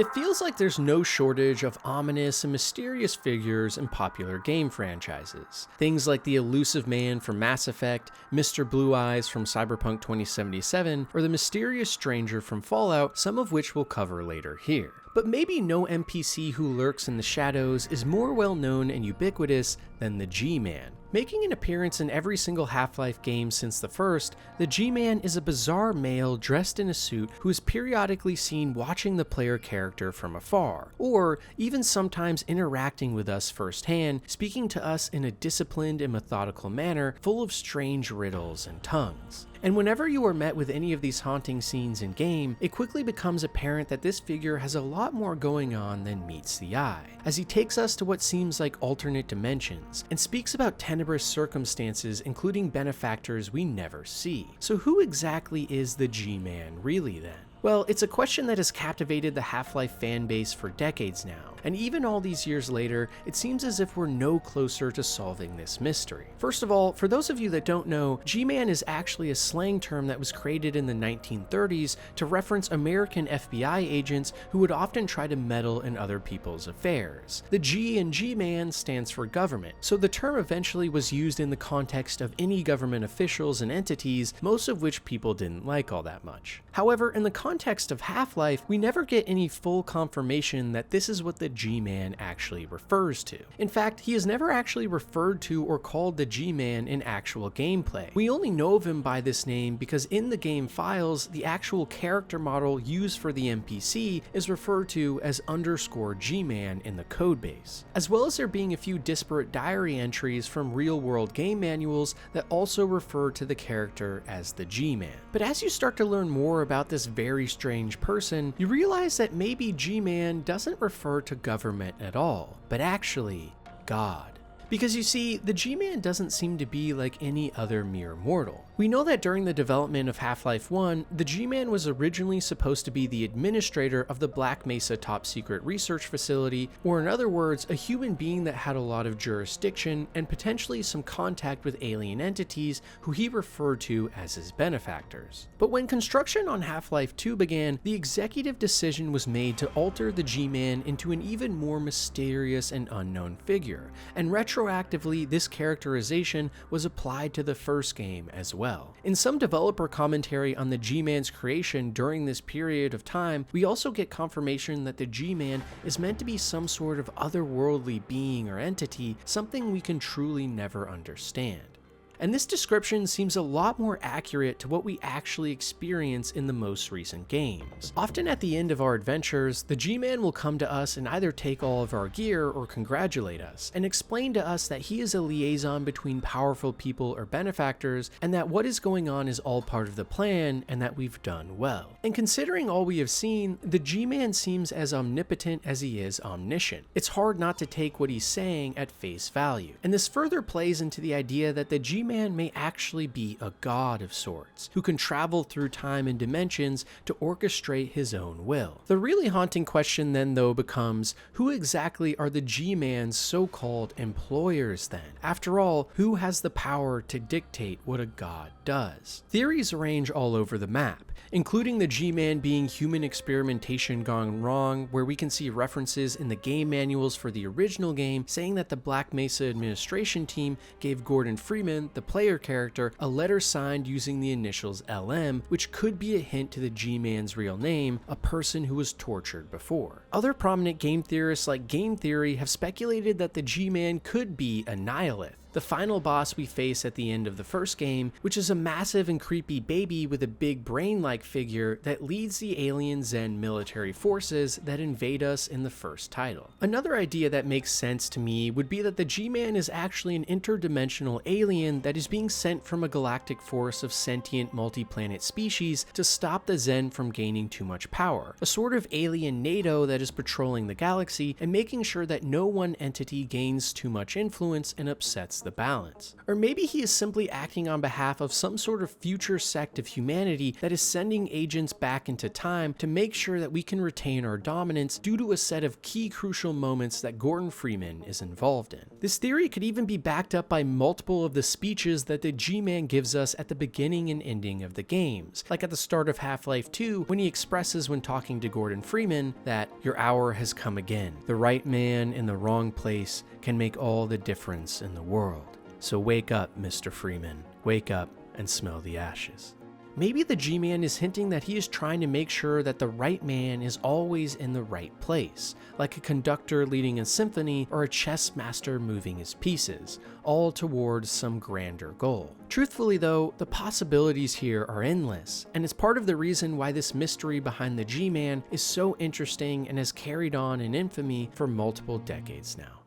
It feels like there's no shortage of ominous and mysterious figures in popular game franchises. Things like the elusive man from Mass Effect, Mr. Blue Eyes from Cyberpunk 2077, or the mysterious stranger from Fallout, some of which we'll cover later here. But maybe no NPC who lurks in the shadows is more well known and ubiquitous than the G-Man. Making an appearance in every single Half-Life game since the first, the G-Man is a bizarre male dressed in a suit who is periodically seen watching the player character from afar, or even sometimes interacting with us firsthand, speaking to us in a disciplined and methodical manner full of strange riddles and tongues. And whenever you are met with any of these haunting scenes in game, it quickly becomes apparent that this figure has a lot more going on than meets the eye, as he takes us to what seems like alternate dimensions, and speaks about tenebrous circumstances including benefactors we never see. So who exactly is the G-Man really then? Well, it's a question that has captivated the Half-Life fanbase for decades now, and even all these years later, it seems as if we're no closer to solving this mystery. First of all, for those of you that don't know, G-Man is actually a slang term that was created in the 1930s to reference American FBI agents who would often try to meddle in other people's affairs. The G in G-Man stands for government, so the term eventually was used in the context of any government officials and entities, most of which people didn't like all that much. However, in the context of Half-Life, we never get any full confirmation that this is what the G-Man actually refers to. In fact, he is never actually referred to or called the G-Man in actual gameplay. We only know of him by this name because in the game files, the actual character model used for the NPC is referred to as _G-Man in the codebase, as well as there being a few disparate diary entries from real-world game manuals that also refer to the character as the G-Man. But as you start to learn more about this very strange person, you realize that maybe G-Man doesn't refer to government at all, but actually God. Because you see, the G-Man doesn't seem to be like any other mere mortal. We know that during the development of Half-Life 1, the G-Man was originally supposed to be the administrator of the Black Mesa Top Secret Research Facility, or in other words, a human being that had a lot of jurisdiction and potentially some contact with alien entities who he referred to as his benefactors. But when construction on Half-Life 2 began, the executive decision was made to alter the G-Man into an even more mysterious and unknown figure, and retroactively, this characterization was applied to the first game as well. In some developer commentary on the G-Man's creation during this period of time, we also get confirmation that the G-Man is meant to be some sort of otherworldly being or entity, something we can truly never understand. And this description seems a lot more accurate to what we actually experience in the most recent games. Often at the end of our adventures, the G-Man will come to us and either take all of our gear or congratulate us, and explain to us that he is a liaison between powerful people or benefactors, and that what is going on is all part of the plan, and that we've done well. And considering all we have seen, the G-Man seems as omnipotent as he is omniscient. It's hard not to take what he's saying at face value. And this further plays into the idea that the G-Man may actually be a god of sorts, who can travel through time and dimensions to orchestrate his own will. The really haunting question then though becomes, who exactly are the G-Man's so-called employers then? After all, who has the power to dictate what a god does? Theories range all over the map, including the G-Man being human experimentation gone wrong, where we can see references in the game manuals for the original game saying that the Black Mesa administration team gave Gordon Freeman, the player character, a letter signed using the initials LM, which could be a hint to the G-Man's real name, a person who was tortured before. Other prominent game theorists like Game Theory have speculated that the G-Man could be a Nihilith, the final boss we face at the end of the first game, which is a massive and creepy baby with a big brain-like figure that leads the alien Zen military forces that invade us in the first title. Another idea that makes sense to me would be that the G-Man is actually an interdimensional alien that is being sent from a galactic force of sentient multi-planet species to stop the Zen from gaining too much power, a sort of alien NATO that is patrolling the galaxy and making sure that no one entity gains too much influence and upsets against the balance. Or maybe he is simply acting on behalf of some sort of future sect of humanity that is sending agents back into time to make sure that we can retain our dominance due to a set of key crucial moments that Gordon Freeman is involved in. This theory could even be backed up by multiple of the speeches that the G-Man gives us at the beginning and ending of the games, like at the start of Half-Life 2 when he expresses when talking to Gordon Freeman that your hour has come again. The right man in the wrong place can make all the difference in the world. So wake up, Mr. Freeman. Wake up and smell the ashes. Maybe the G-Man is hinting that he is trying to make sure that the right man is always in the right place, like a conductor leading a symphony or a chess master moving his pieces, all towards some grander goal. Truthfully though, the possibilities here are endless, and it's part of the reason why this mystery behind the G-Man is so interesting and has carried on in infamy for multiple decades now.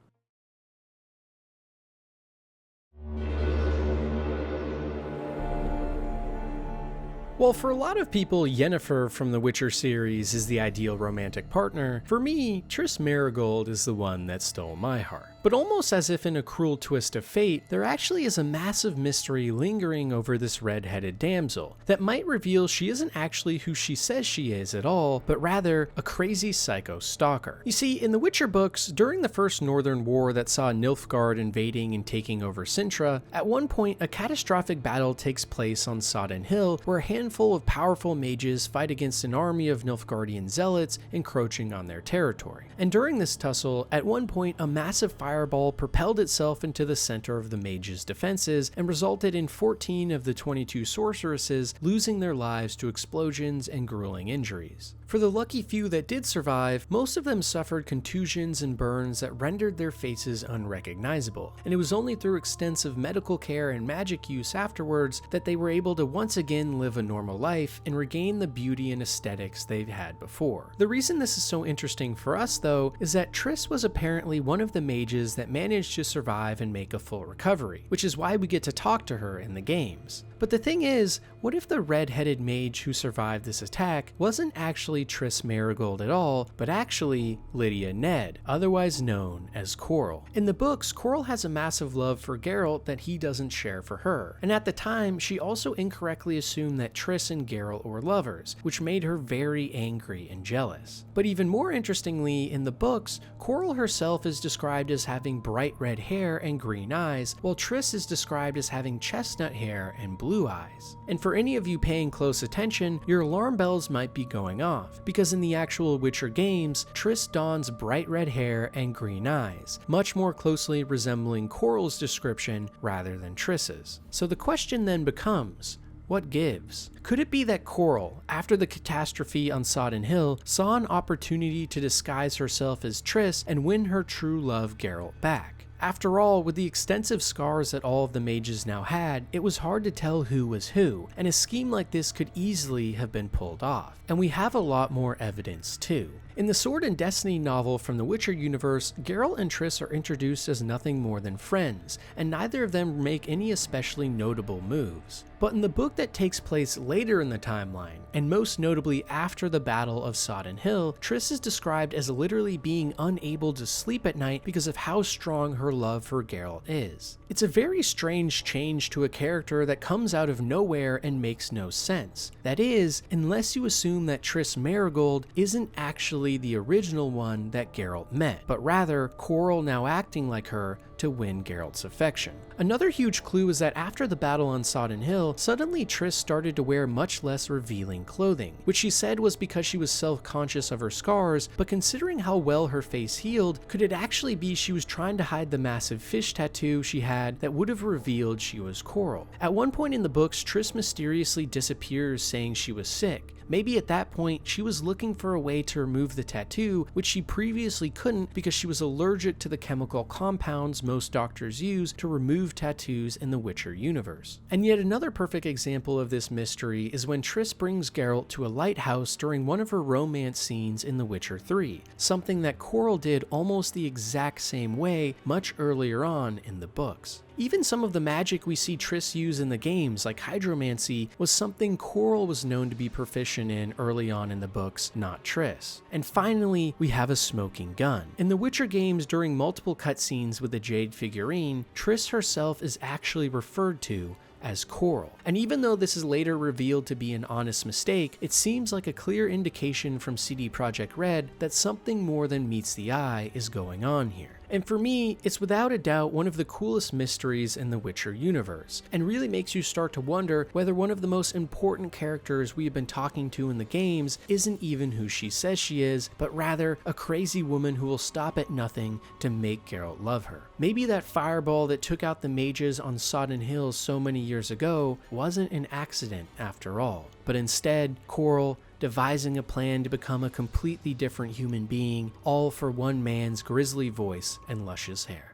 While for a lot of people, Yennefer from the Witcher series is the ideal romantic partner, for me, Triss Merigold is the one that stole my heart. But almost as if in a cruel twist of fate, there actually is a massive mystery lingering over this red-headed damsel that might reveal she isn't actually who she says she is at all, but rather a crazy psycho stalker. You see, in the Witcher books, during the First Northern War that saw Nilfgaard invading and taking over Sintra, at one point a catastrophic battle takes place on Sodden Hill where a handful of powerful mages fight against an army of Nilfgaardian zealots encroaching on their territory. And during this tussle, at one point a massive fireball propelled itself into the center of the mages' defenses and resulted in 14 of the 22 sorceresses losing their lives to explosions and grueling injuries. For the lucky few that did survive, most of them suffered contusions and burns that rendered their faces unrecognizable, and it was only through extensive medical care and magic use afterwards that they were able to once again live a normal life and regain the beauty and aesthetics they've had before. The reason this is so interesting for us though is that Triss was apparently one of the mages that managed to survive and make a full recovery, which is why we get to talk to her in the games. But the thing is, what if the red-headed mage who survived this attack wasn't actually Triss Merigold at all, but actually Lydia Ned, otherwise known as Coral? In the books, Coral has a massive love for Geralt that he doesn't share for her, and at the time, she also incorrectly assumed that Triss and Geralt were lovers, which made her very angry and jealous. But even more interestingly, in the books, Coral herself is described as having bright red hair and green eyes, while Triss is described as having chestnut hair and blue eyes. And for any of you paying close attention, your alarm bells might be going off, because in the actual Witcher games, Triss dons bright red hair and green eyes, much more closely resembling Coral's description rather than Triss's. So the question then becomes, what gives? Could it be that Coral, after the catastrophe on Sodden Hill, saw an opportunity to disguise herself as Triss and win her true love Geralt back? After all, with the extensive scars that all of the mages now had, it was hard to tell who was who, and a scheme like this could easily have been pulled off. And we have a lot more evidence too. In the Sword and Destiny novel from the Witcher universe, Geralt and Triss are introduced as nothing more than friends, and neither of them make any especially notable moves. But in the book that takes place later in the timeline, and most notably after the Battle of Sodden Hill, Triss is described as literally being unable to sleep at night because of how strong her love for Geralt is. It's a very strange change to a character that comes out of nowhere and makes no sense. That is, unless you assume that Triss Merigold isn't actually the original one that Geralt met, but rather Coral now acting like her to win Geralt's affection. Another huge clue is that after the battle on Sodden Hill, suddenly Triss started to wear much less revealing clothing, which she said was because she was self-conscious of her scars, but considering how well her face healed, could it actually be she was trying to hide the massive fish tattoo she had that would have revealed she was Coral? At one point in the books, Triss mysteriously disappears saying she was sick. Maybe at that point, she was looking for a way to remove the tattoo, which she previously couldn't because she was allergic to the chemical compounds most doctors use to remove tattoos in the Witcher universe. And yet another perfect example of this mystery is when Triss brings Geralt to a lighthouse during one of her romance scenes in The Witcher 3, something that Coral did almost the exact same way much earlier on in the books. Even some of the magic we see Triss use in the games, like hydromancy, was something Coral was known to be proficient in early on in the books, not Triss. And finally, we have a smoking gun. In the Witcher games, during multiple cutscenes with the jade figurine, Triss herself is actually referred to as Coral. And even though this is later revealed to be an honest mistake, it seems like a clear indication from CD Projekt Red that something more than meets the eye is going on here. And for me, it's without a doubt one of the coolest mysteries in the Witcher universe, and really makes you start to wonder whether one of the most important characters we have been talking to in the games isn't even who she says she is, but rather a crazy woman who will stop at nothing to make Geralt love her. Maybe that fireball that took out the mages on Sodden Hills so many years ago wasn't an accident after all, but instead, Coral devising a plan to become a completely different human being, all for one man's grisly voice and luscious hair.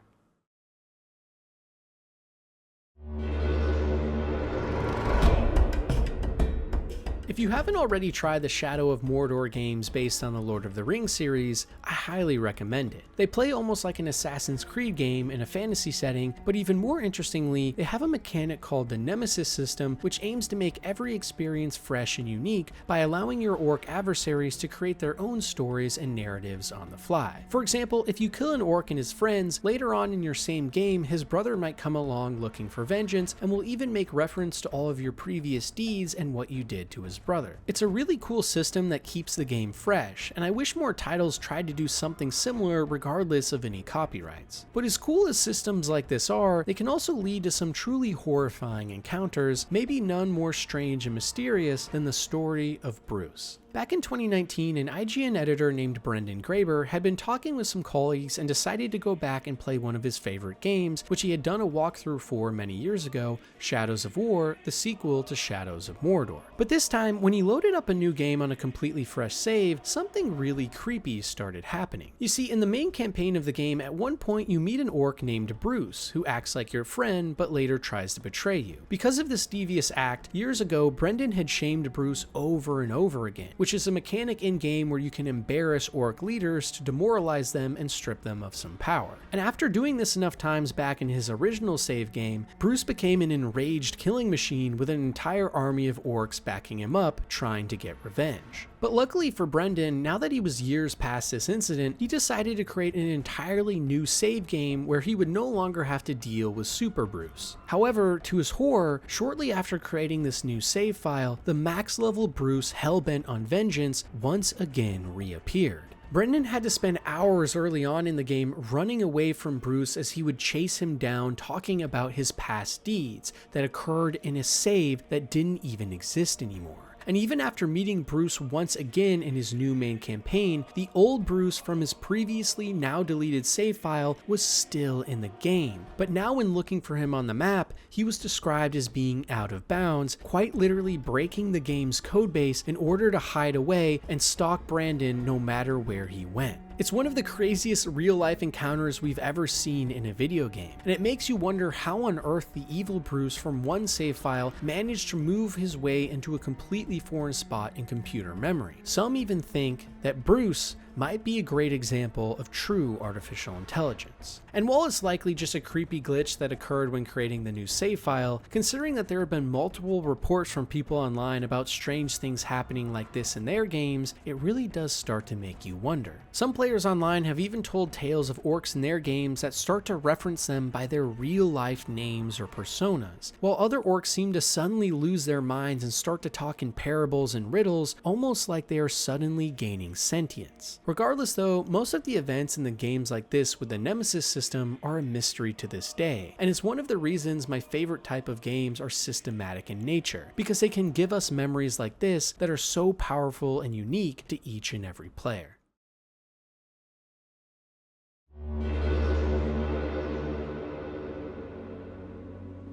If you haven't already tried the Shadow of Mordor games based on the Lord of the Rings series, I highly recommend it. They play almost like an Assassin's Creed game in a fantasy setting, but even more interestingly, they have a mechanic called the Nemesis system, which aims to make every experience fresh and unique by allowing your orc adversaries to create their own stories and narratives on the fly. For example, if you kill an orc and his friends, later on in your same game, his brother might come along looking for vengeance and will even make reference to all of your previous deeds and what you did to his brother. It's a really cool system that keeps the game fresh, and I wish more titles tried to do something similar regardless of any copyrights. But as cool as systems like this are, they can also lead to some truly horrifying encounters, maybe none more strange and mysterious than the story of Bruz. Back in 2019, an IGN editor named Brendan Graeber had been talking with some colleagues and decided to go back and play one of his favorite games, which he had done a walkthrough for many years ago, Shadows of War, the sequel to Shadows of Mordor. But this time, when he loaded up a new game on a completely fresh save, something really creepy started happening. You see, in the main campaign of the game, at one point you meet an orc named Bruz, who acts like your friend, but later tries to betray you. Because of this devious act, years ago, Brendan had shamed Bruz over and over again, which is a mechanic in-game where you can embarrass orc leaders to demoralize them and strip them of some power. And after doing this enough times back in his original save game, Bruz became an enraged killing machine with an entire army of orcs backing him up, trying to get revenge. But luckily for Brendan, now that he was years past this incident, he decided to create an entirely new save game where he would no longer have to deal with Super Bruz. However, to his horror, shortly after creating this new save file, the max level Bruz hellbent on vengeance once again reappeared. Brendan had to spend hours early on in the game running away from Bruz as he would chase him down, talking about his past deeds that occurred in a save that didn't even exist anymore. And even after meeting Bruz once again in his new main campaign, the old Bruz from his previously now deleted save file was still in the game. But now when looking for him on the map, he was described as being out of bounds, quite literally breaking the game's codebase in order to hide away and stalk Brendan no matter where he went. It's one of the craziest real-life encounters we've ever seen in a video game, and it makes you wonder how on earth the evil Bruz from one save file managed to move his way into a completely foreign spot in computer memory. Some even think that Bruz might be a great example of true artificial intelligence. And while it's likely just a creepy glitch that occurred when creating the new save file, considering that there have been multiple reports from people online about strange things happening like this in their games, it really does start to make you wonder. Some players online have even told tales of orcs in their games that start to reference them by their real-life names or personas, while other orcs seem to suddenly lose their minds and start to talk in parables and riddles, almost like they are suddenly gaining sentience. Regardless though, most of the events in the games like this with the Nemesis system are a mystery to this day, and it's one of the reasons my favorite type of games are systematic in nature, because they can give us memories like this that are so powerful and unique to each and every player.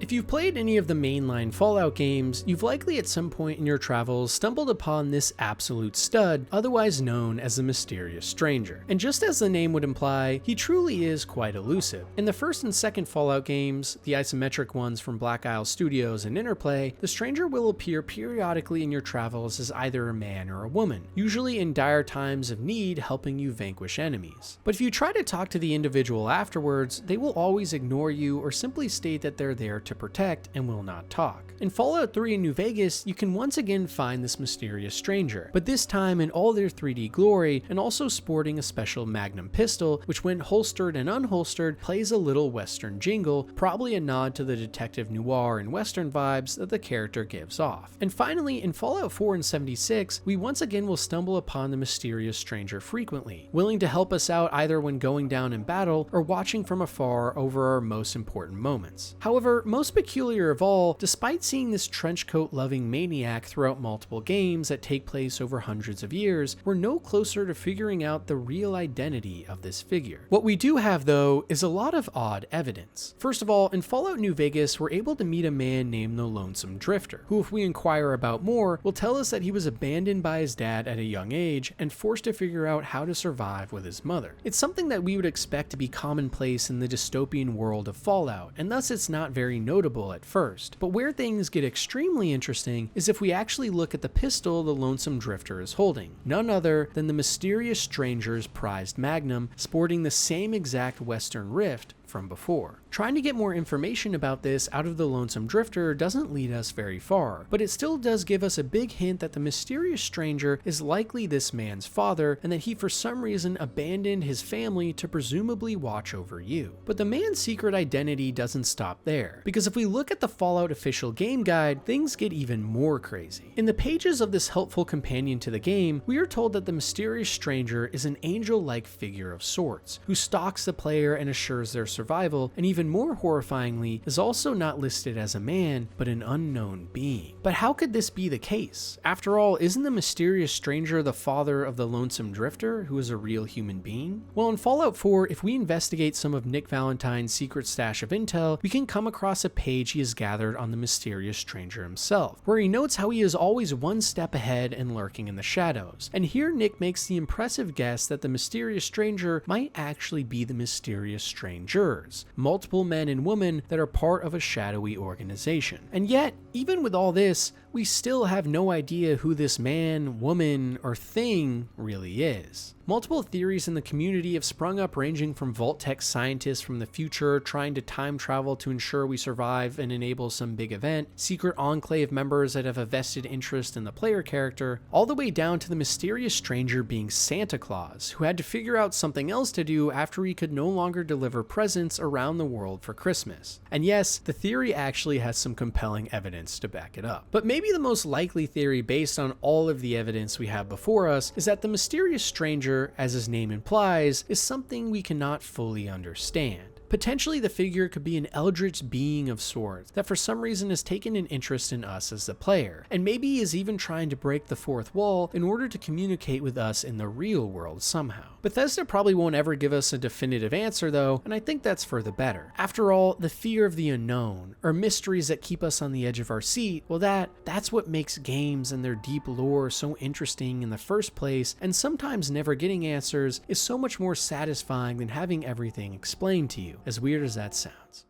If you've played any of the mainline Fallout games, you've likely at some point in your travels stumbled upon this absolute stud, otherwise known as the Mysterious Stranger. And just as the name would imply, he truly is quite elusive. In the first and second Fallout games, the isometric ones from Black Isle Studios and Interplay, the Stranger will appear periodically in your travels as either a man or a woman, usually in dire times of need helping you vanquish enemies. But if you try to talk to the individual afterwards, they will always ignore you or simply state that they're there to protect and will not talk. In Fallout 3 in New Vegas, you can once again find this mysterious stranger, but this time in all their 3D glory and also sporting a special Magnum pistol, which when holstered and unholstered plays a little Western jingle, probably a nod to the detective noir and Western vibes that the character gives off. And finally, in Fallout 4 and 76, we once again will stumble upon the mysterious stranger frequently, willing to help us out either when going down in battle or watching from afar over our most important moments. However, most peculiar of all, despite seeing this trenchcoat loving maniac throughout multiple games that take place over hundreds of years, we're no closer to figuring out the real identity of this figure. What we do have though is a lot of odd evidence. First of all, in Fallout New Vegas, we're able to meet a man named the Lonesome Drifter, who if we inquire about more, will tell us that he was abandoned by his dad at a young age and forced to figure out how to survive with his mother. It's something that we would expect to be commonplace in the dystopian world of Fallout, and thus it's not very notable at first. But where things get extremely interesting is if we actually look at the pistol the Lonesome Drifter is holding, none other than the mysterious stranger's prized Magnum, sporting the same exact Western rift from before. Trying to get more information about this out of the Lonesome Drifter doesn't lead us very far, but it still does give us a big hint that the mysterious stranger is likely this man's father, and that he for some reason abandoned his family to presumably watch over you. But the man's secret identity doesn't stop there, because if we look at the Fallout official game guide, things get even more crazy. In the pages of this helpful companion to the game, we are told that the mysterious stranger is an angel-like figure of sorts, who stalks the player and assures their survival, and even more horrifyingly, is also not listed as a man, but an unknown being. But how could this be the case? After all, isn't the mysterious stranger the father of the Lonesome Drifter, who is a real human being? Well, in Fallout 4, if we investigate some of Nick Valentine's secret stash of intel, we can come across a page he has gathered on the mysterious stranger himself, where he notes how he is always one step ahead and lurking in the shadows. And here Nick makes the impressive guess that the mysterious stranger might actually be the mysterious stranger, multiple men and women that are part of a shadowy organization. And yet, even with all this, we still have no idea who this man, woman, or thing really is. Multiple theories in the community have sprung up, ranging from Vault-Tec scientists from the future trying to time travel to ensure we survive and enable some big event, secret Enclave members that have a vested interest in the player character, all the way down to the mysterious stranger being Santa Claus, who had to figure out something else to do after he could no longer deliver presents around the world for Christmas. And yes, the theory actually has some compelling evidence to back it up. But maybe the most likely theory, based on all of the evidence we have before us, is that the mysterious stranger, as his name implies, is something we cannot fully understand. Potentially the figure could be an eldritch being of sorts that for some reason has taken an interest in us as the player, and maybe is even trying to break the fourth wall in order to communicate with us in the real world somehow. Bethesda probably won't ever give us a definitive answer though, and I think that's for the better. After all, the fear of the unknown, or mysteries that keep us on the edge of our seat, well that's what makes games and their deep lore so interesting in the first place, and sometimes never getting answers is so much more satisfying than having everything explained to you, as weird as that sounds.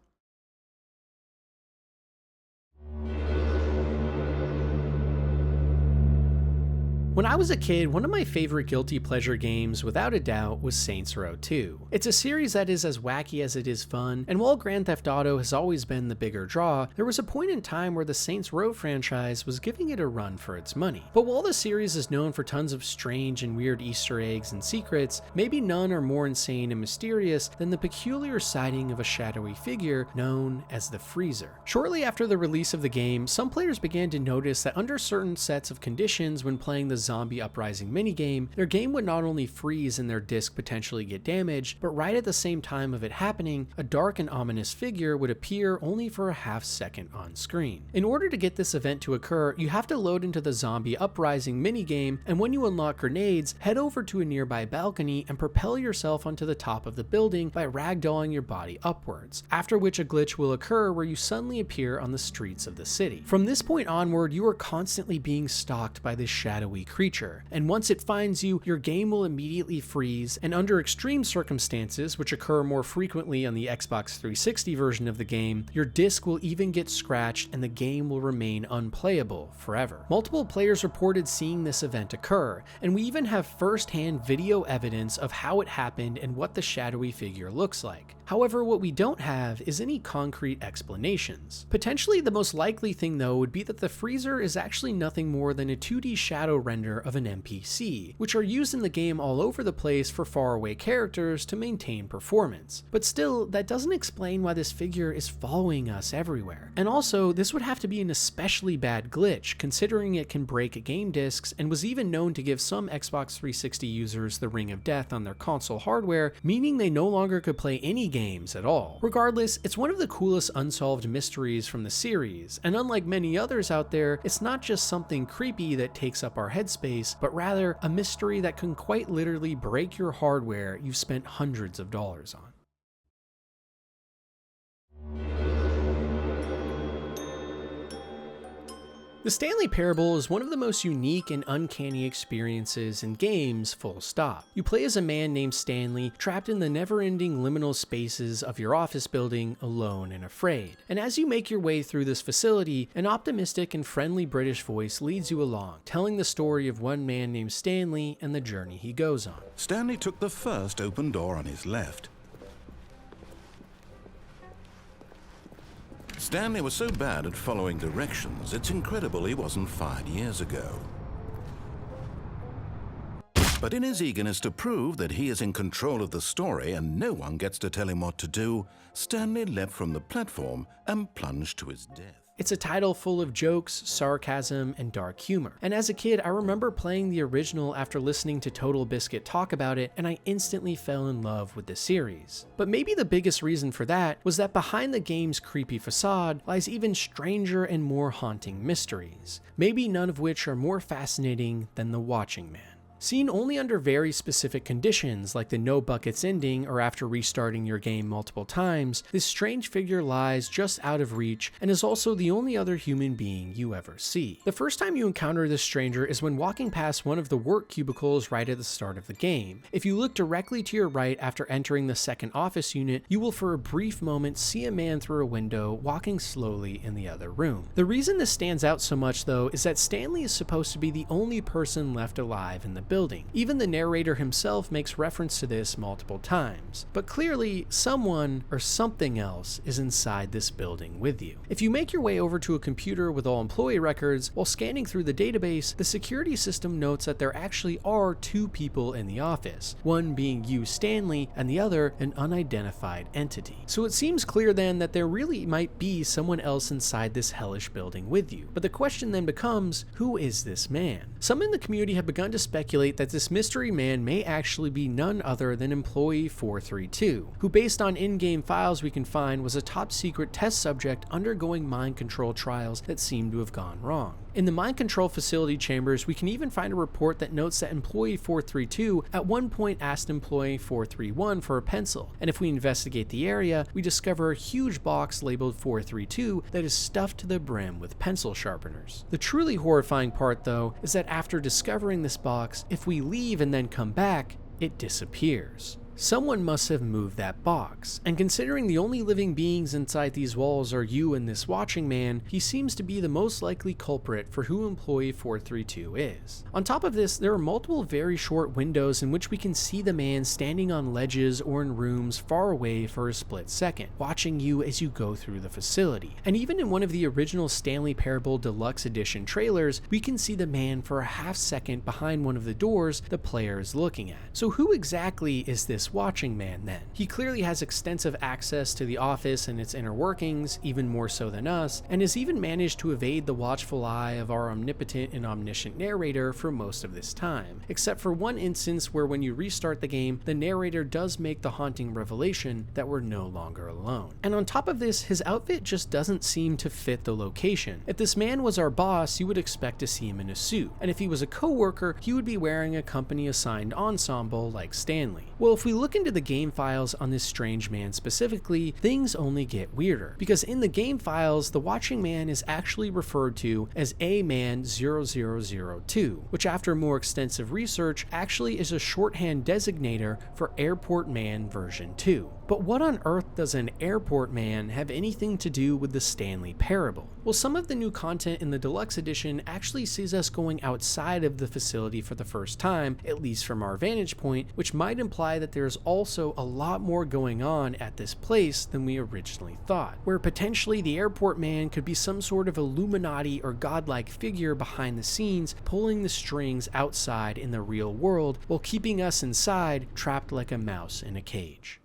When I was a kid, one of my favorite guilty pleasure games, without a doubt, was Saints Row 2. It's a series that is as wacky as it is fun, and while Grand Theft Auto has always been the bigger draw, there was a point in time where the Saints Row franchise was giving it a run for its money. But while the series is known for tons of strange and weird Easter eggs and secrets, maybe none are more insane and mysterious than the peculiar sighting of a shadowy figure known as the Freezer. Shortly after the release of the game, some players began to notice that under certain sets of conditions when playing the Zombie Uprising minigame, their game would not only freeze and their disc potentially get damaged, but right at the same time of it happening, a dark and ominous figure would appear only for a half second on screen. In order to get this event to occur, you have to load into the Zombie Uprising minigame, and when you unlock grenades, head over to a nearby balcony and propel yourself onto the top of the building by ragdolling your body upwards, after which a glitch will occur where you suddenly appear on the streets of the city. From this point onward, you are constantly being stalked by this shadowy creature, and once it finds you, your game will immediately freeze, and under extreme circumstances, which occur more frequently on the Xbox 360 version of the game, your disc will even get scratched and the game will remain unplayable forever. Multiple players reported seeing this event occur, and we even have first-hand video evidence of how it happened and what the shadowy figure looks like. However, what we don't have is any concrete explanations. Potentially the most likely thing though would be that the freezer is actually nothing more than a 2D shadow render of an NPC, which are used in the game all over the place for faraway characters to maintain performance. But still, that doesn't explain why this figure is following us everywhere. And also, this would have to be an especially bad glitch, considering it can break game discs and was even known to give some Xbox 360 users the ring of death on their console hardware, meaning they no longer could play any games at all. Regardless, it's one of the coolest unsolved mysteries from the series, and unlike many others out there, it's not just something creepy that takes up our headspace, but rather a mystery that can quite literally break your hardware you've spent hundreds of dollars on. The Stanley Parable is one of the most unique and uncanny experiences in games, full stop. You play as a man named Stanley, trapped in the never-ending liminal spaces of your office building, alone and afraid. And as you make your way through this facility, an optimistic and friendly British voice leads you along, telling the story of one man named Stanley and the journey he goes on. Stanley took the first open door on his left. Stanley was so bad at following directions, it's incredible he wasn't fired years ago. But in his eagerness to prove that he is in control of the story and no one gets to tell him what to do, Stanley leapt from the platform and plunged to his death. It's a title full of jokes, sarcasm, and dark humor. And as a kid, I remember playing the original after listening to Total Biscuit talk about it, and I instantly fell in love with the series. But maybe the biggest reason for that was that behind the game's creepy facade lies even stranger and more haunting mysteries, maybe none of which are more fascinating than the Watching Man. Seen only under very specific conditions, like the no buckets ending or after restarting your game multiple times, this strange figure lies just out of reach and is also the only other human being you ever see. The first time you encounter this stranger is when walking past one of the work cubicles right at the start of the game. If you look directly to your right after entering the second office unit, you will for a brief moment see a man through a window walking slowly in the other room. The reason this stands out so much though is that Stanley is supposed to be the only person left alive in the building. Even the narrator himself makes reference to this multiple times. But clearly, someone or something else is inside this building with you. If you make your way over to a computer with all employee records, while scanning through the database, the security system notes that there actually are two people in the office, one being you, Stanley, and the other an unidentified entity. So it seems clear then that there really might be someone else inside this hellish building with you. But the question then becomes, who is this man? Some in the community have begun to speculate that this mystery man may actually be none other than Employee 432, who based on in-game files we can find was a top secret test subject undergoing mind control trials that seem to have gone wrong. In the mind control facility chambers, we can even find a report that notes that Employee 432 at one point asked Employee 431 for a pencil, and if we investigate the area, we discover a huge box labeled 432 that is stuffed to the brim with pencil sharpeners. The truly horrifying part though is that after discovering this box, if we leave and then come back, it disappears. Someone must have moved that box, and considering the only living beings inside these walls are you and this Watching Man, he seems to be the most likely culprit for who Employee 432 is. On top of this, there are multiple very short windows in which we can see the man standing on ledges or in rooms far away for a split second, watching you as you go through the facility. And even in one of the original Stanley Parable Deluxe Edition trailers, we can see the man for a half second behind one of the doors the player is looking at. So who exactly is this Watching Man then? He clearly has extensive access to the office and its inner workings, even more so than us, and has even managed to evade the watchful eye of our omnipotent and omniscient narrator for most of this time, except for one instance where when you restart the game, the narrator does make the haunting revelation that we're no longer alone. And on top of this, his outfit just doesn't seem to fit the location. If this man was our boss, you would expect to see him in a suit, and if he was a co-worker, he would be wearing a company-assigned ensemble like Stanley. Well, if we look into the game files on this strange man specifically, things only get weirder, because in the game files, the watching man is actually referred to as A-Man-0002, which after more extensive research actually is a shorthand designator for Airport Man version 2. But what on earth does an airport man have anything to do with the Stanley Parable? Well, some of the new content in the deluxe edition actually sees us going outside of the facility for the first time, at least from our vantage point, which might imply that there's also a lot more going on at this place than we originally thought, where potentially the airport man could be some sort of Illuminati or godlike figure behind the scenes, pulling the strings outside in the real world while keeping us inside trapped like a mouse in a cage.